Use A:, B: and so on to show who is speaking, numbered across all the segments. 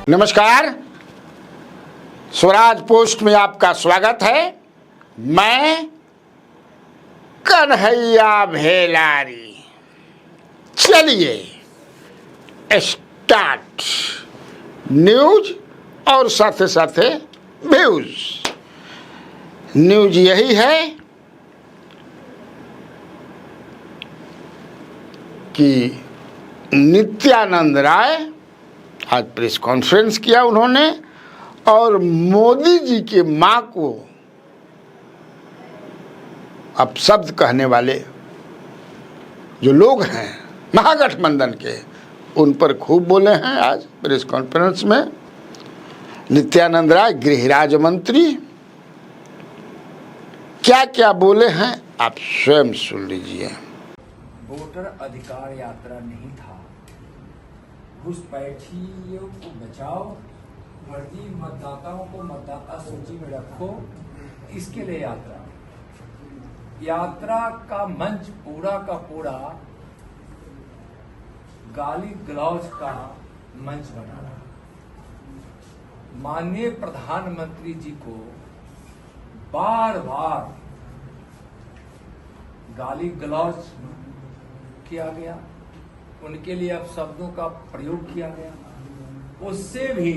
A: नमस्कार, स्वराज पोस्ट में आपका स्वागत है। मैं कन्हैया भेलारी। चलिए स्टार्ट न्यूज और साथ साथे व्यूज। न्यूज यही है कि नित्यानंद राय आज प्रेस कॉन्फ्रेंस किया उन्होंने, और मोदी जी के मां को अपशब्द कहने वाले जो लोग हैं महागठबंधन के, उन पर खूब बोले हैं आज प्रेस कॉन्फ्रेंस में। नित्यानंद राय गृह राज्य मंत्री क्या क्या बोले हैं आप स्वयं सुन लीजिए।
B: वोटर अधिकार यात्रा नहीं था, घुसपैठियों को बचाओ, फर्जी मतदाताओं को मतदाता सूची में रखो, इसके लिए यात्रा का मंच पूरा का पूरा गाली गलौज का मंच बना रहा। माननीय प्रधानमंत्री जी को बार बार गाली गलौज किया गया, उनके लिए अब शब्दों का प्रयोग किया गया। उससे भी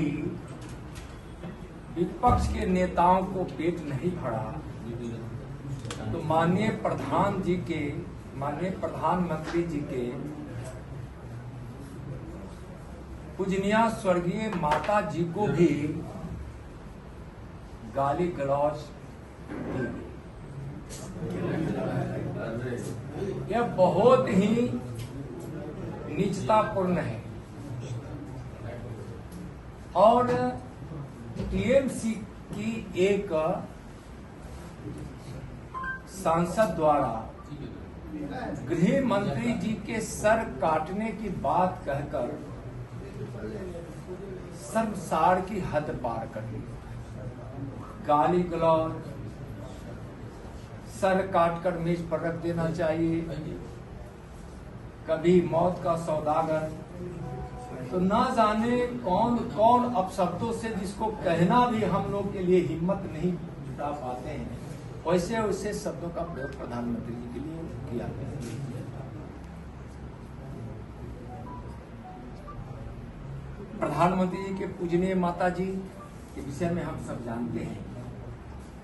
B: विपक्ष के नेताओं को पेट नहीं भरा, तो माननीय प्रधानमंत्री जी के पूजनीय स्वर्गीय माता जी को भी गाली गलौज दी गई। यह बहुत ही निचतापूर्ण है। और टीएमसी की एक सांसद द्वारा गृह मंत्री जी के सर काटने की बात कहकर शर्मसार की हद पार कर दी। गाली गलौज, सर काटकर मेज पर रख देना चाहिए, कभी मौत का सौदागर, तो ना जाने कौन कौन अपशब्दों से, जिसको कहना भी हम लोग के लिए हिम्मत नहीं जुटा पाते हैं, वैसे वैसे शब्दों का प्रयोग प्रधानमंत्री जी के लिए किया गया। प्रधानमंत्री जी के पूजनीय माता जी के विषय में हम सब जानते हैं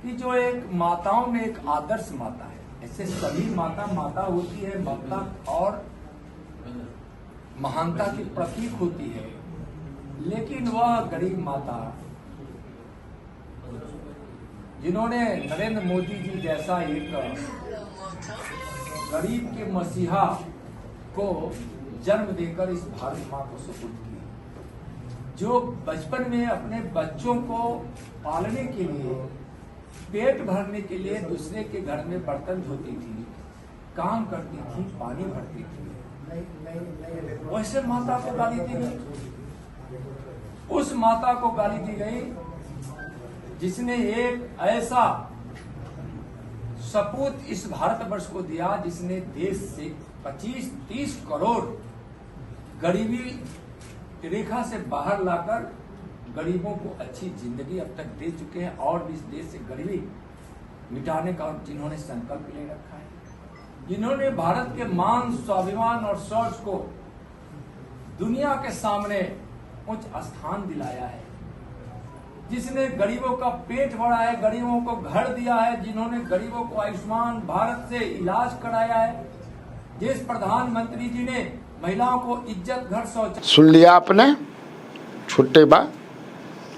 B: कि जो एक माताओं में एक आदर्श माता है। ऐसे सभी माता होती है, ममता और महानता की प्रतीक होती है, लेकिन वह गरीब माता जिन्होंने नरेंद्र मोदी जी जैसा एक गरीब के मसीहा को जन्म देकर इस भारत मां को सुपुर्द किया, जो बचपन में अपने बच्चों को पालने के लिए, पेट भरने के लिए दूसरे के घर में बर्तन धोती थी, काम करती थी, पानी भरती थी, वैसे माता को गाली दी गई। उस माता को गाली दी गई जिसने एक ऐसा सपूत इस भारतवर्ष को दिया जिसने देश से 25-30 करोड़ गरीबी रेखा से बाहर लाकर गरीबों को अच्छी जिंदगी अब तक दे चुके हैं, और भी इस देश से गरीबी मिटाने का जिन्होंने संकल्प ले रखा है, जिन्होंने भारत के मान, स्वाभिमान और शौर्य को दुनिया के सामने उच्च स्थान दिलाया है, जिसने गरीबों का पेट भरा है, गरीबों को घर दिया है, जिन्होंने गरीबों को आयुष्मान भारत से इलाज कराया है, जिस प्रधानमंत्री जी ने महिलाओं को इज्जत घर शौच।
A: सुन लिया आपने, छुट्टे बा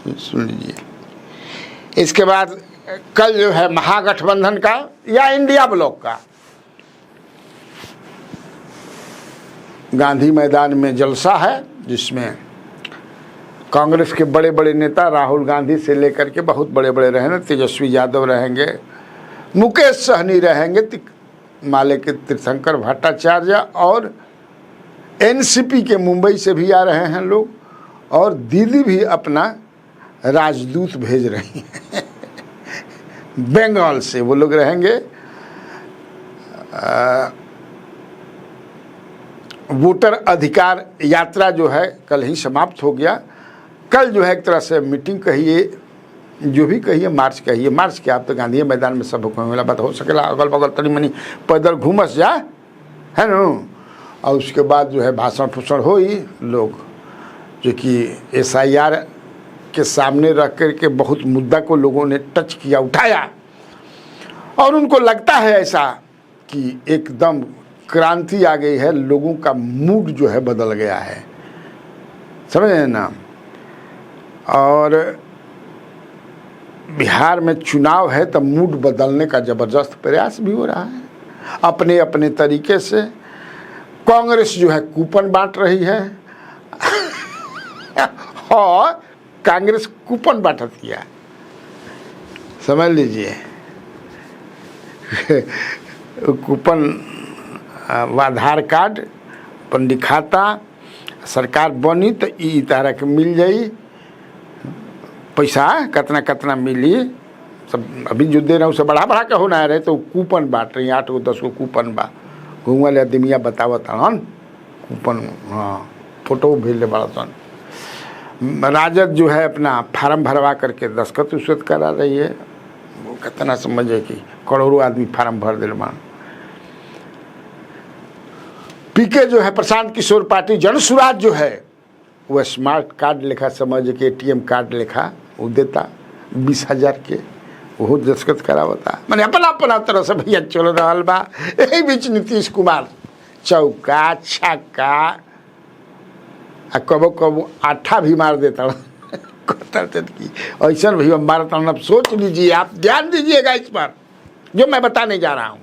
A: सुन लीजिए। इसके बाद कल जो है महागठबंधन का या इंडिया ब्लॉक का गांधी मैदान में जलसा है, जिसमें कांग्रेस के बड़े बड़े नेता राहुल गांधी से लेकर के बहुत बड़े बड़े रहेंगे, तेजस्वी यादव रहेंगे, मुकेश सहनी रहेंगे, माले के तीर्थंकर भट्टाचार्य, और एनसीपी के मुंबई से भी आ रहे हैं लोग, और दीदी भी अपना राजदूत भेज रही हैं बंगाल से, वो लोग रहेंगे। वोटर अधिकार यात्रा जो है कल ही समाप्त हो गया। कल जो है एक तरह से मीटिंग कहिए, जो भी कहिए, मार्च कहिए, मार्च क्या, आप तो गांधी मैदान में सब वाला बात हो सकेला, अगल बगल तनी मनी पैदल घूमस जा, है न। और उसके बाद जो है भाषण फूषण हो ही, लोग जो कि SIR के सामने रख कर के बहुत मुद्दा को लोगों ने टच किया, उठाया, और उनको लगता है ऐसा कि एकदम क्रांति आ गई है, लोगों का मूड जो है बदल गया है, समझ रहे ना। और बिहार में चुनाव है तो मूड बदलने का ज़बरदस्त प्रयास भी हो रहा है अपने अपने तरीके से। कांग्रेस जो है कूपन बांट रही है और कांग्रेस कूपन बांटती है, समझ लीजिए। कूपन आधार कार्ड पर लिखाता, सरकार बनी तो ई तरह के मिल जाई पैसा, कितना कितना मिली, सब अभी जो दे रहा हूँ सब बढ़ा बढ़ा के होना है रहे, तो कूपन बांट रही है, 8 गो 10 गो कूपन बा, घूमल आदमिया बतावत हन कूपन, हाँ फोटो भेज ले बड़ा सन। राजद जो है अपना फार्म भरवा करके दस्खत उसखत करा रही है, वो कितना समझे कि करोड़ों आदमी फार्म भर दिल मान। पीके जो है प्रशांत किशोर पार्टी जनसुराज जो है वह स्मार्ट कार्ड लिखा, समझ के ATM कार्ड लिखा वो देता 20,000 के, वो दस्खत करावता, मैंने अपना अपना तरह से भैया चल रहा बा। यही बीच नीतीश कुमार चौका छक्का आ कबो कबो आठा भी मार देता की ऐसा भी मारता। अब सोच लीजिए, आप ध्यान दीजिएगा इस पर जो मैं बताने जा रहा हूं।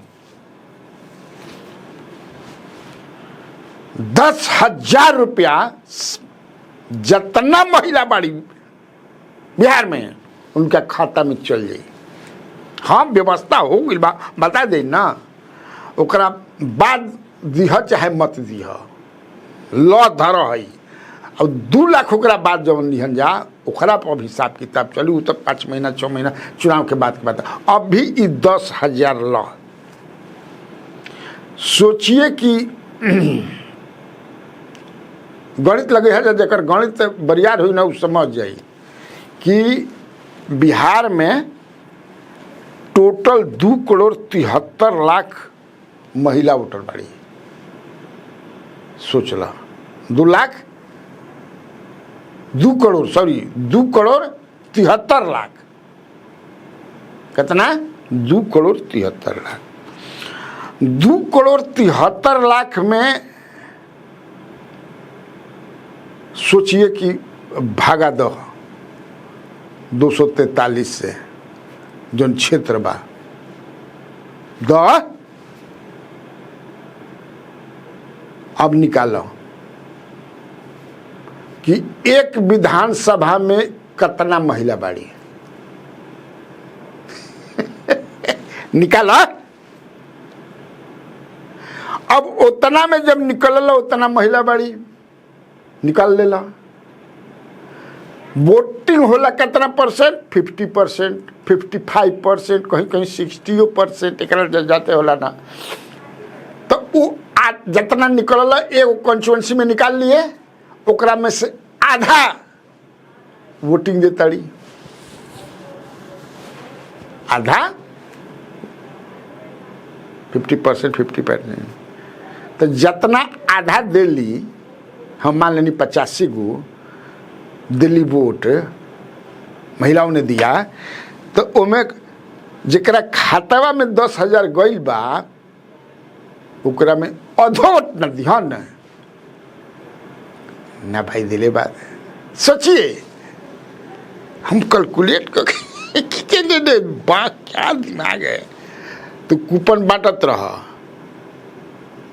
A: 10,000 रुपया जितना महिला बाड़ी बिहार में उनका खाता में चल जाए। हाँ व्यवस्था हो गई, बता दे ना, ओकरा बाद दिह चाहे मत दिह, लॉ धर है। और 2 लाख ओकरा बाद जब लिहन जा, ओकरा पर हिसाब किताब चलू, तो 5 महीना 6 महीना चुनाव के बाद अभी ई 10,000 लॉ। सोचिए कि गणित लगे है, जकर गणित बरियार हुई ना उ समझ जाई कि बिहार में टोटल 2,73,00,000 महिला वोटर बाड़ी। सोच ला 2,73,00,000 कितना, 2,73,00,000। 2,73,00,000 में सोचिए कि भागा दो 243 से जो क्षेत्र बा दो, अब निकालो कि एक विधानसभा में कितना महिला बाड़ी निकालो। अब उतना में जब निकल उतना महिला बाड़ी निकाल लेला। वोटिंग होला कितना परसेंट, 50%, 55%, कहीं कहीं 60% एक जाते होला ना। तो वो जितना निकल एक कॉन्स्टिट्यूएंसी में निकाल लिए, ओकरा में से आधा वोटिंग दे ताड़ी, आधा 50%, 50%। तो जितना आधा दे ली, हम मान लेनी 85 गो दिल्ली वोट महिलाओं ने दिया, तो ओमे जरा खातावा में 10,000 गई बा, ओकरा में अधो वोट न दिया ना भाई, दिले बात। सोचिए, हम कैलकुलेट करके क्या दिमाग है। तू कूपन बांटत रह,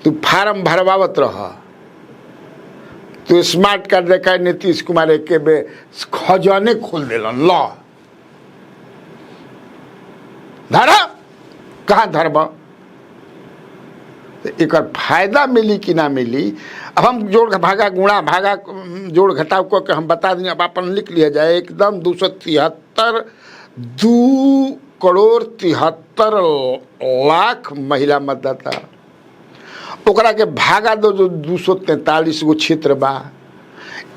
A: तू फार्म भरवावत रह, तो स्मार्ट कार्ड देखा नीतीश कुमार एक बे खजाने खोल दिलन। लॉ धरा कहाँ धरब, एक फायदा मिली कि ना मिली। अब हम जोड़ भागा गुणा भागा जोड़ घटाव को के हम बता दें। अब अपन लिख लिया जाए एकदम 2,73,00,000 महिला मतदाता, ओकरा के भागा दो जो 243 गो क्षेत्र बा,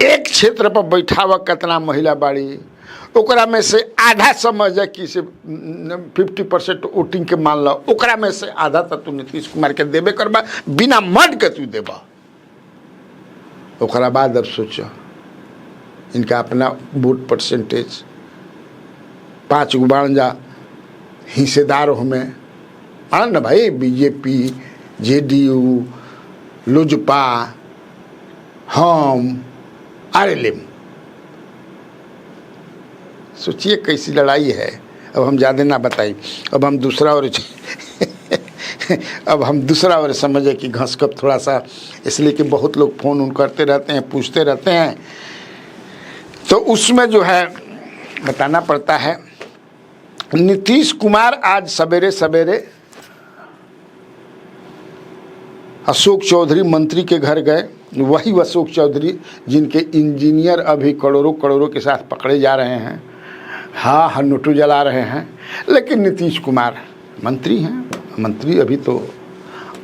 A: एक क्षेत्र पर बैठावा कितना महिला बाड़ी, ओकरा में से आधा समझ जाए कि से 50% वोटिंग के मान लो, ओकरा में से आधा तक तू नीतीश कुमार के देबे करबा, बिना मड के तू देबा। ओकरा बाद अब सोचो इनका अपना वोट परसेंटेज 5 गो बाण जा हिस्सेदार हमें आन ना भाई, बीजेपी, जेडीयू, लोजपा, हम, आरएलएम। सोचिए कैसी लड़ाई है। अब हम ज़्यादा ना बताई, अब हम दूसरा और अब हम दूसरा और समझे कि घस कब थोड़ा सा, इसलिए कि बहुत लोग फ़ोन उन करते रहते हैं, पूछते रहते हैं, तो उसमें जो है बताना पड़ता है। नीतीश कुमार आज सवेरे सवेरे अशोक चौधरी मंत्री के घर गए, वही अशोक चौधरी जिनके इंजीनियर अभी करोड़ों करोड़ों के साथ पकड़े जा रहे हैं, हाँ नोटू जला रहे हैं, लेकिन नीतीश कुमार मंत्री हैं। मंत्री अभी तो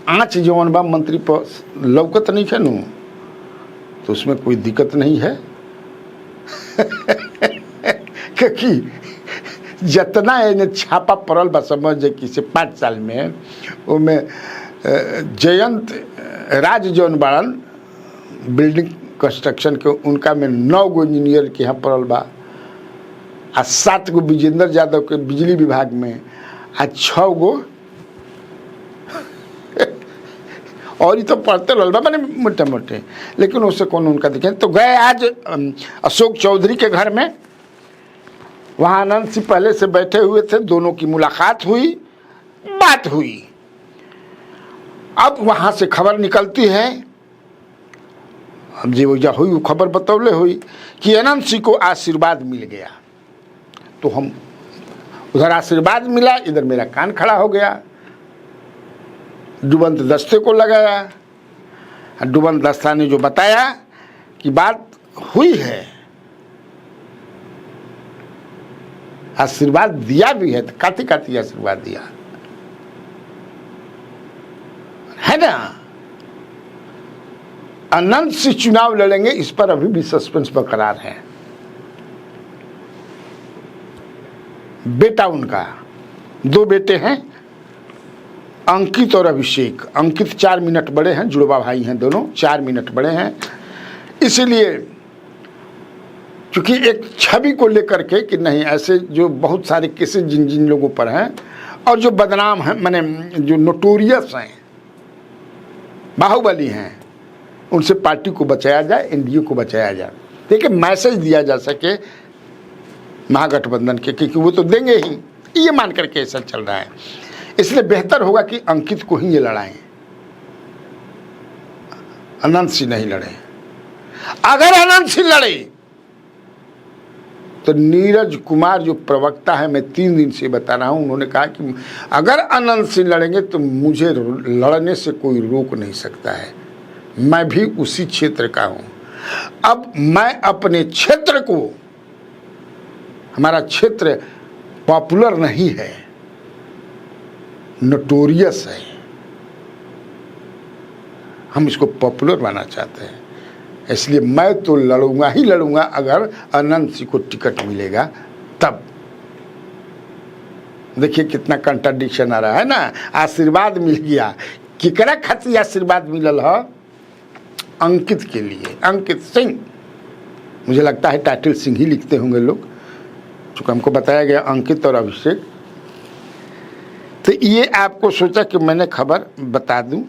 A: आँच जौन बा मंत्री पर लौकत नहीं है नू, तो उसमें कोई दिक्कत नहीं है क्योंकि जितना इन्हें छापा पड़ल बा समझ कि से 5 साल में उनमें जयंत राज जौन बाड़न बिल्डिंग कंस्ट्रक्शन के, उनका में 9 गो इंजीनियर के यहाँ पड़ल बा, आ 7 गो विजेंद्र यादव के बिजली विभाग में, आ 6 गो और ये तो पढ़ते रहल बा, मैंने मोटे मोटे, लेकिन उससे कौन उनका दिखे। तो गए आज अशोक चौधरी के घर में, वहाँ आनंद सिंह पहले से बैठे हुए थे, दोनों की मुलाकात हुई, बात हुई। अब वहाँ से खबर निकलती है, अब जी वजह हुई वो खबर बतौले हुई कि आनंद सिंह को आशीर्वाद मिल गया। तो हम उधर आशीर्वाद मिला, इधर मेरा कान खड़ा हो गया। डुबंत दस्ते को लगाया, डुबंत दस्ता ने जो बताया कि बात हुई है, आशीर्वाद दिया भी है, तो काती काती आशीर्वाद दिया है ना। अनंत से चुनाव लड़ेंगे, इस पर अभी भी सस्पेंस बरकरार है। बेटा उनका, 2 बेटे हैं, अंकित और अभिषेक। अंकित 4 मिनट बड़े हैं, जुड़वा भाई हैं दोनों, 4 मिनट बड़े हैं। इसलिए चूंकि एक छवि को लेकर के कि नहीं, ऐसे जो बहुत सारे केसेस जिन जिन लोगों पर हैं और जो बदनाम हैं, माने जो नोटोरियस हैं, बाहुबली हैं, उनसे पार्टी को बचाया जाए, एनडीए को बचाया जाए। देखिए मैसेज दिया जा सके महागठबंधन के, क्योंकि वो तो देंगे ही, ये मान करके ऐसा चल रहा है। इसलिए बेहतर होगा कि अंकित को ही ये लड़ाएं, अनंत सिंह नहीं लड़े। अगर अनंत सिंह लड़े तो नीरज कुमार जो प्रवक्ता है, मैं 3 दिन से बता रहा हूं, उन्होंने कहा कि अगर अनंत सिंह लड़ेंगे तो मुझे लड़ने से कोई रोक नहीं सकता है, मैं भी उसी क्षेत्र का हूं। अब मैं अपने क्षेत्र को, हमारा क्षेत्र पॉपुलर नहीं है, नोटोरियस है, हम इसको पॉपुलर बनाना चाहते हैं, इसलिए मैं तो लड़ूंगा ही लड़ूंगा अगर अनंत सिंह को टिकट मिलेगा तब। देखिए कितना कंट्राडिक्शन आ रहा है ना। आशीर्वाद मिल गया, किकरा खातिर आशीर्वाद मिलल है? अंकित के लिए, अंकित सिंह। मुझे लगता है टाइटल सिंह ही लिखते होंगे लोग, चूँकि हमको बताया गया अंकित और अभिषेक। तो ये आपको सोचा कि मैंने खबर बता दूं।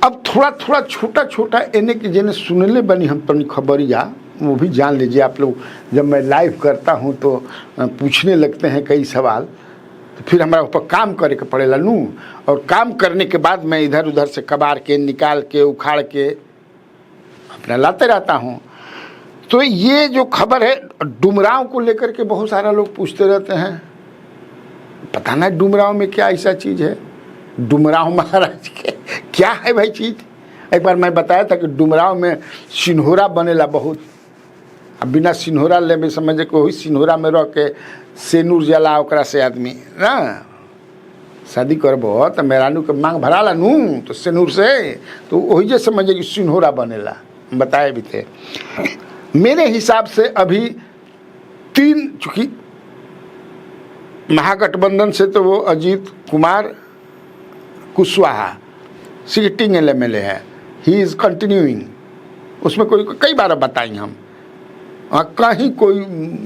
A: अब थोड़ा थोड़ा छोटा छोटा इन्हें कि जिन्हें सुनले बनी हम अपनी खबरिया, वो भी जान लीजिए आप लोग। जब मैं लाइव करता हूँ तो पूछने लगते हैं कई सवाल, तो फिर हमारा ऊपर काम करे के पड़ेला नू, और काम करने के बाद मैं इधर उधर से कबार के, निकाल के, उखाड़ के अपना लाते रहता हूँ। तो ये जो खबर है डुमरांव को लेकर के बहुत सारा लोग पूछते रहते हैं, पता ना डुमरांव में क्या ऐसा चीज़ है। डुमरांव महाराज के क्या है भाई चीज़? एक बार मैं बताया था कि डुमरांव में सिन्होरा बनेला बहुत, अब बिना सिन्होरा ले में समझे कि वही सिन्होरा में रह के सेनूर जला ओकरा से आदमी ना शादी करबो तो मेहरानू के मांग भरा ला नू तो सिनूर से, तो वही जे समझे कि सिन्होरा बनेला, बताए भी थे। मेरे हिसाब से अभी 3, चूंकि महागठबंधन से तो वो अजीत कुमार कुशवाहा सिटिंग एमएलए है, ही इज कंटिन्यूइंग, उसमें कोई कई बार बताएंगे हम, कहीं कोई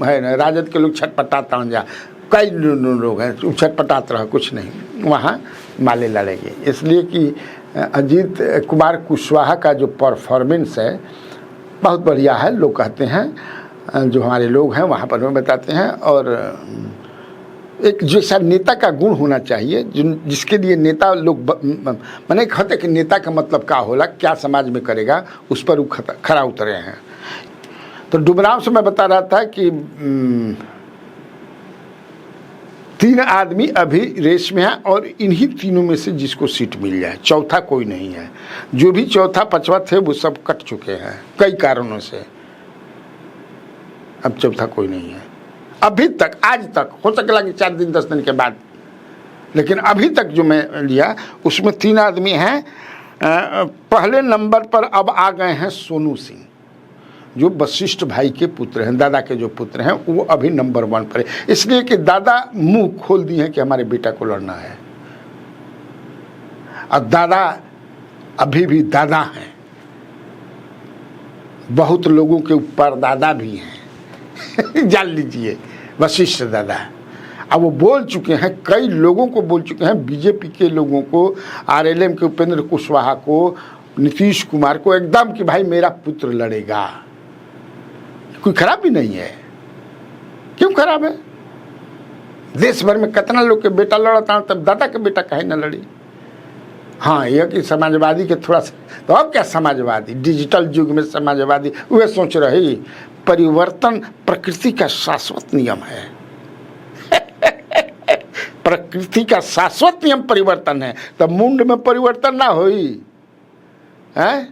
A: है ना राजद के लोग छटपटाता जा, कई लोग हैं छटपटाते रहा, कुछ नहीं, वहाँ माले लड़ेंगे। इसलिए कि अजीत कुमार कुशवाहा का जो परफॉर्मेंस है बहुत बढ़िया है, लोग कहते हैं, जो हमारे लोग हैं वहाँ पर बताते हैं। और एक जैसा नेता का गुण होना चाहिए, जिसके लिए नेता लोग मैंने कहते कि नेता का मतलब क्या होला, क्या समाज में करेगा, उस पर वो खरा उतरे हैं। तो डुमराव से मैं बता रहा था कि 3 आदमी अभी रेस में है और इन्हीं तीनों में से जिसको सीट मिल जाए, चौथा कोई नहीं है। जो भी चौथा पांचवा थे वो सब कट चुके हैं कई कारणों से, अब चौथा कोई नहीं है अभी तक, आज तक, हो सकेगा कि 4 दिन 10 दिन के बाद, लेकिन अभी तक जो मैं लिया उसमें 3 आदमी हैं। पहले नंबर पर अब आ गए हैं सोनू सिंह, जो वशिष्ठ भाई के पुत्र हैं, दादा के जो पुत्र हैं, वो अभी नंबर 1 पर है, इसलिए कि दादा मुंह खोल दिए हैं कि हमारे बेटा को लड़ना है। और दादा अभी भी दादा हैं, बहुत लोगों के ऊपर दादा भी हैं जान लीजिए, वशिष्ठ दादा। अब वो बोल चुके हैं, कई लोगों को बोल चुके हैं, बीजेपी के लोगों को, आरएलएम के उपेंद्र कुशवाहा को, नीतीश कुमार को, एकदम कि भाई मेरा पुत्र लड़ेगा। कोई खराब भी नहीं है, क्यों खराब है? देश भर में कितना लोग के बेटा लड़ता, तब दादा के बेटा कहे ना लड़ी। हाँ, यह कि समाजवादी के थोड़ा सा, तो अब क्या समाजवादी, डिजिटल युग में समाजवादी वह सोच रही परिवर्तन प्रकृति का शाश्वत नियम है प्रकृति का शाश्वत नियम परिवर्तन है, तब मुंड में परिवर्तन ना होई है,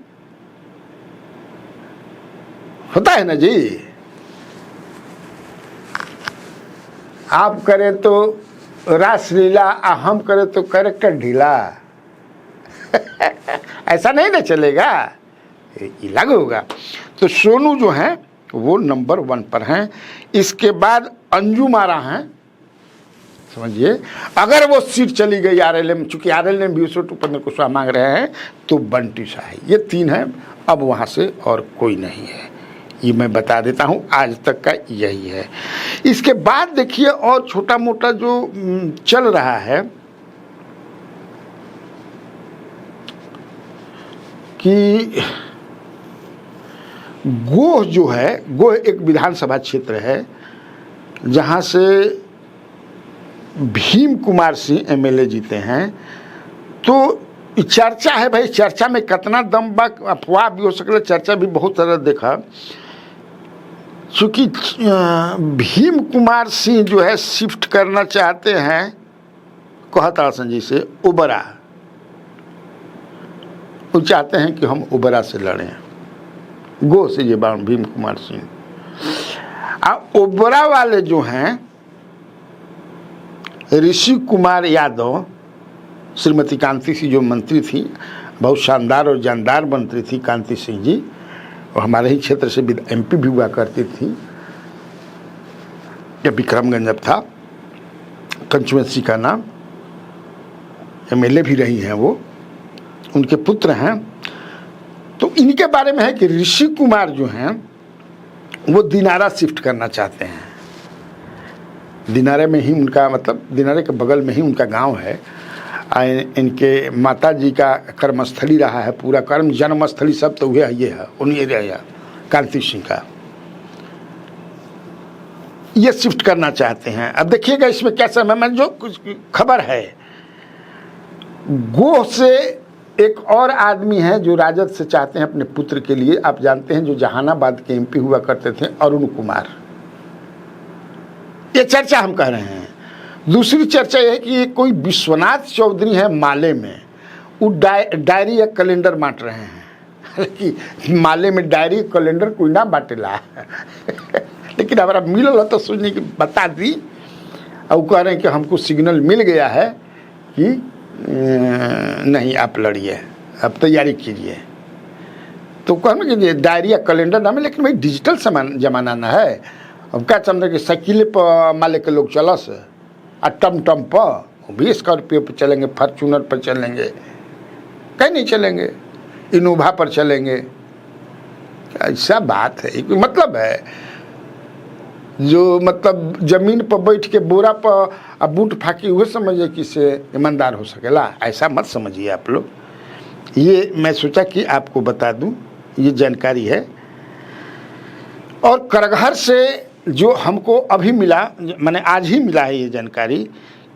A: होता है ना जी। आप करें तो रासलीला, हम करें तो कैरेक्टर ढीला ऐसा नहीं ना चलेगा, ये लागू होगा। तो सोनू जो है वो नंबर 1 पर हैं। इसके बाद अंजू मारा हैं, समझिए, अगर वो सीट चली गई आरएलएम, चूंकि आरएलएम भी उसको उपेंद्र कुशवाहा मांग रहे हैं, तो बंटी शाही, ये 3 हैं। अब वहाँ से और कोई नहीं है, ये मैं बता देता हूँ, आज तक का यही है। इसके बाद देखिए और छोटा मोटा जो चल रहा है कि गोह जो है, गोह एक विधानसभा क्षेत्र है जहाँ से भीम कुमार सिंह एमएलए जीते हैं। तो चर्चा है भाई, चर्चा में कितना दम बा, अफवाह भी हो सकता, चर्चा भी बहुत तरह देखा। चूँकि भीम कुमार सिंह जो है शिफ्ट करना चाहते हैं कहता संजय से उबरा, वो चाहते हैं कि हम उबरा से लड़ें, गो से ये बात भीम कुमार सिंह। अब उबरा वाले जो हैं ऋषि कुमार यादव, श्रीमती कांति सिंह जो मंत्री थी, बहुत शानदार और जानदार मंत्री थी कांति सिंह जी, और हमारे ही क्षेत्र से एमपी भी हुआ करती थी, या विक्रमगंज अब था कंचुएंसी का नाम, एमएलए भी रही हैं वो, उनके पुत्र हैं। तो इनके बारे में है कि ऋषि कुमार जो हैं वो दिनारा शिफ्ट करना चाहते हैं। दिनारे में ही उनका, मतलब दिनारे के बगल में ही उनका गांव है। इनके माता जी का कर्मस्थली रहा है, पूरा कर्म जन्मस्थली सब तो हुआ ये है, उन्हीं रहा कांति सिंह का, ये शिफ्ट करना चाहते हैं। अब देखिएगा इसमें क्या समय में जो कुछ खबर है, गोह से एक और आदमी है जो राजद से चाहते हैं अपने पुत्र के लिए, आप जानते हैं, जो जहानाबाद के एमपी हुआ करते थे, अरुण कुमार। ये चर्चा हम कह रहे हैं। दूसरी चर्चा यह है कि ये कोई विश्वनाथ चौधरी है माले में, वो डायरी या कैलेंडर बांट रहे हैं कि माले में डायरी कैलेंडर कोई ना बांटेला लेकिन हमारा मिलल तो सुनने की बता दी, और कह रहे हैं कि हमको सिग्नल मिल गया है कि नहीं आप लड़िए, आप तैयारी कीजिए। तो कहना कि डायरी या कैलेंडर नाम है, लेकिन भाई डिजिटल जमाना ना है। अब क्या समझे कि साइकिल पर माले के लोग चलस आ टम पर भी स्कॉर्पियो पर चलेंगे, फॉर्चूनर पर चलेंगे, कहीं नहीं चलेंगे, इनोवा पर चलेंगे। ऐसा बात है, मतलब है जो मतलब जमीन पर बैठ के बोरा पर बूट फाकी हुए समझिए कि से ईमानदार हो सकेला, ऐसा मत समझिए आप लोग। ये मैं सोचा कि आपको बता दूं, ये जानकारी है। और करगहर से जो हमको अभी मिला, मैंने आज ही मिला है ये जानकारी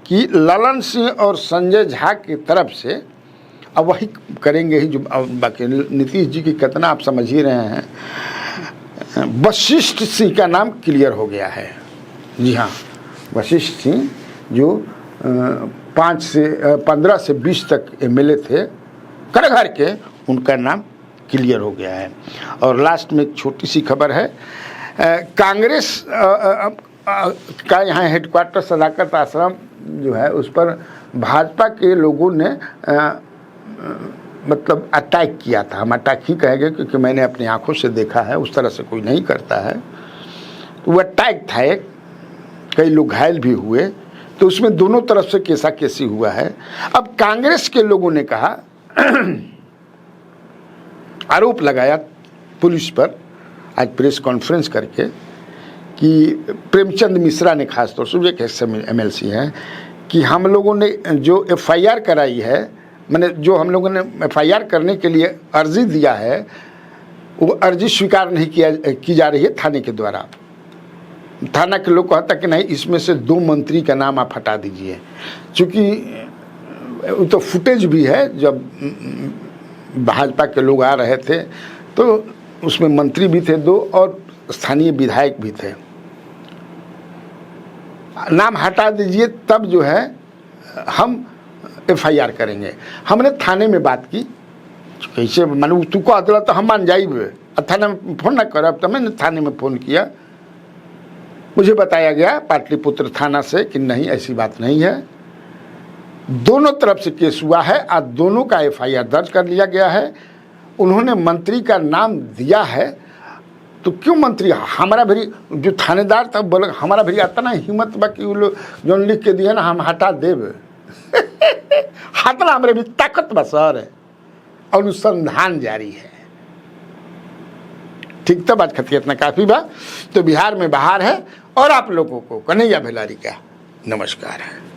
A: कि ललन सिंह और संजय झा की तरफ से, अब वही करेंगे ही जो बाकी नीतीश जी की कितना आप समझ ही रहे हैं, वशिष्ठ सिंह का नाम क्लियर हो गया है। जी हाँ, वशिष्ठ सिंह जो 15 से 20 तक एमएलए थे करगहर के, उनका नाम क्लियर हो गया है। और लास्ट में एक छोटी सी खबर है, कांग्रेस का यहाँ हेडक्वार्टर सदाकत आश्रम जो है उस पर भाजपा के लोगों ने मतलब अटैक किया था। हम अटैक ही कहेंगे क्योंकि मैंने अपनी आंखों से देखा है, उस तरह से कोई नहीं करता है। तो वो अटैक था एक, कई लोग घायल भी हुए, तो उसमें दोनों तरफ से केसा केसी हुआ है। अब कांग्रेस के लोगों ने कहा, आरोप लगाया पुलिस पर आज प्रेस कॉन्फ्रेंस करके कि प्रेमचंद मिश्रा ने खास तौर से, एक एमएलसी हैं, कि हम लोगों ने जो एफआईआर कराई है, मैंने जो हम लोगों ने एफआईआर करने के लिए अर्जी दिया है, वो अर्जी स्वीकार नहीं की जा रही है थाने के द्वारा। थाना के लोग कहता कि नहीं, इसमें से 2 मंत्री का नाम आप हटा दीजिए, क्योंकि तो फुटेज भी है, जब भाजपा के लोग आ रहे थे तो उसमें मंत्री भी थे 2 और स्थानीय विधायक भी थे। नाम हटा दीजिए, तब जो है हम एफआईआर करेंगे। हमने थाने में बात की, कैसे मानो तू कह दिला तो हम मान जाइए, थाने में फोन ना करब, तो मैंने थाने में फ़ोन किया। मुझे बताया गया पाटलिपुत्र थाना से कि नहीं, ऐसी बात नहीं है, दोनों तरफ से केस हुआ है और दोनों का एफआईआर दर्ज कर लिया गया है। उन्होंने मंत्री का नाम दिया है, तो क्यों मंत्री हमारा भरी जो थानेदार था बोले हमारा भरी आता ना हिम्मत बाकी वो लोग जो लिख के दिया ना हम हटा देव हाथना हमारे भी ताकत बा सर, अनुसंधान जारी है। ठीक, तब आज खत्म इतना काफी बा। तो बिहार में बाहर है और आप लोगों को कन्हैया भेलारी का नमस्कार है।